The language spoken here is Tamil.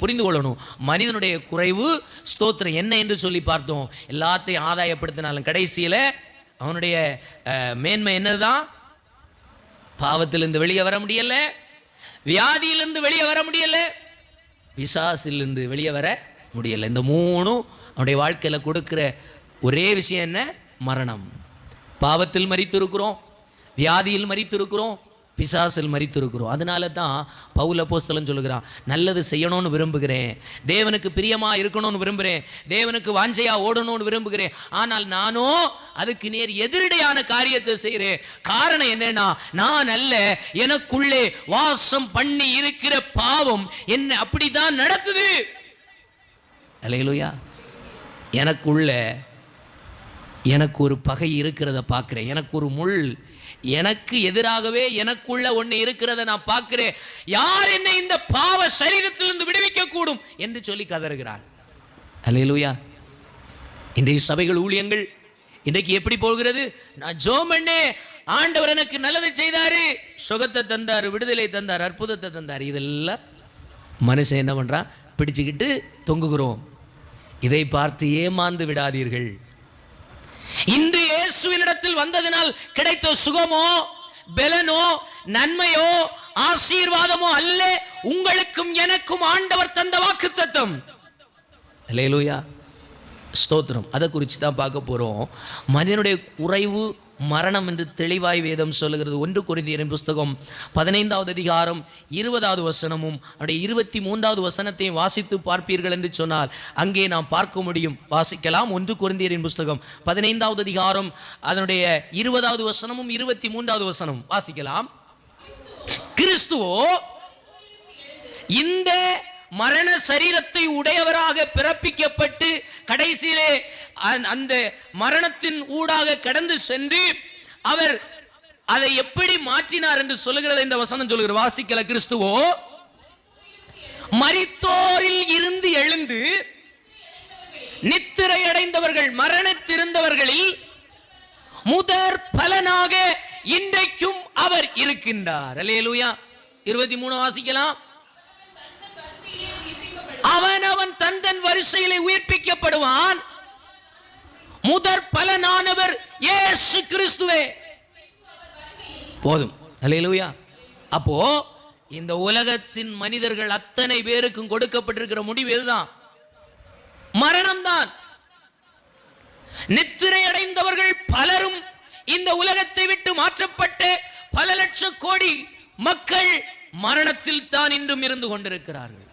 புரிந்து கொள்ளணும். மனிதனுடைய குறைவு ஸ்தோத்திரம் என்ன என்று சொல்லி பார்த்தோம். எல்லாத்தையும் ஆதாயப்படுத்தினாலும் கடைசியில் அவனுடைய மேன்மை என்னதான்? பாவத்திலிருந்து வெளியே வர முடியல, வியாதியிலிருந்து வெளியே வர முடியல, பிசாசிலிருந்து வெளியே வர முடியல. இந்த மூணும் அவனுடைய வாழ்க்கையில் கொடுக்கிற ஒரே விஷயம் என்ன? மரணம். பாவத்தில் மரித்திருக்கிறோம், வியாதியில் மரித்திருக்கிறோம், பிசாசில் மரித்திருக்கிறோம். அதனால தான் பவுல் அப்போஸ்தலன் சொல்லுகிறான், நல்லது செய்யணும்னு விரும்புகிறேன், தேவனுக்கு பிரியமா இருக்கணும்னு விரும்புகிறேன், தேவனுக்கு வாஞ்சையா ஓடணும்னு விரும்புகிறேன், ஆனால் நானோ அதுக்கு நேர் எதிரடையான காரியத்தை செய்கிறேன். காரணம் என்னன்னா, நான் அல்ல, எனக்குள்ளே வாசம் பண்ணி இருக்கிற பாவம் என்ன அப்படிதான் நடத்துது. அல்லேலூயா. எனக்குள்ள எனக்கு ஒரு பகை இருக்கிறத பார்க்கிறேன், எனக்கு ஒரு முள், எனக்கு எதிராகவே எனக்குள்ள ஒன்று இருக்கிறத நான் பார்க்கிறேன். யார் என்னை இந்த பாவ சரீரத்திலிருந்து விடுவிக்க கூடும் என்று சொல்லி கதறுகிறார். அல்லேலூயா. இன்றைய சபைகள் ஊழியங்கள் இன்றைக்கு எப்படி போகிறது? நான் ஜெபம் பண்ணே, ஆண்டவர் எனக்கு நல்லதை செய்தாரு, சுகத்தை தந்தார், விடுதலை தந்தார், அற்புதத்தை தந்தார். இதெல்லாம் மனுஷன் என்ன பண்றான்? பிடிச்சுக்கிட்டு தொங்குகிறோம். இதை பார்த்து ஏமாந்து விடாதீர்கள். இன்று இயேசுவினிடத்தில் வந்ததினால் கிடைத்த சுகமோ பலனோ நன்மையோ ஆசீர்வாதமோ அல்ல, உங்களுக்கும் எனக்கும் ஆண்டவர் தந்த வாக்குத்தத்தம். அல்லேலூயா, ஸ்தோத்திரம். அதை குறித்து தான் பார்க்க போறோம். மனிதனுடைய குறைவு மரணம் என்று தெளிவாய் வேதம் சொல்லுகிறது. 1 கொரிந்தியரின் புஸ்தகம் 15வது அதிகாரம் 20வது வசனமும் அப்படியே 23வது வசனத்தையும் வாசித்து பார்ப்பீர்கள் என்று சொன்னால் அங்கே நாம் பார்க்க முடியும். வாசிக்கலாம். 1 கொரிந்தியரின் புஸ்தகம் 15வது அதிகாரம் அதனுடைய 20வது வசனமும் 23வது வசனம் வாசிக்கலாம். கிறிஸ்துவோ இந்த மரண சரீரத்தை உடையவராக பிறப்பிக்கப்பட்டு கடைசியிலே அந்த மரணத்தின் ஊடாக கடந்து சென்று அவர் அதை எப்படி மாற்றினார் என்று சொல்லுகிறது இந்த வசனம் சொல்லுகிற. வாசிக்கல. கிறிஸ்துவோ மரித்தோரில் இருந்து எழுந்து நித்திரை அடைந்தவர்கள் மரணத்திருந்தவர்களில் முதற் பலனாக இன்றைக்கும் அவர் இருக்கின்றார். அல்லேலூயா. 23 வாசிக்கலாம். அவன் தன் வரிசையிலே உயிர்ப்பிக்கப்படுவான், முதற் பலனானவர் இயேசு கிறிஸ்துவே. போதும். அல்லேலூயா. அப்போ இந்த உலகத்தின் மனிதர்கள் அத்தனை பேருக்கும் கொடுக்கப்பட்டிருக்கிற முடிவு எதுதான்? மரணம்தான். நித்திரை அடைந்தவர்கள் பலரும் இந்த உலகத்தை விட்டு மாற்றப்பட்டு பல லட்சம் கோடி மக்கள் மரணத்தில் தான் இன்றும் இருந்து கொண்டிருக்கிறார்கள்.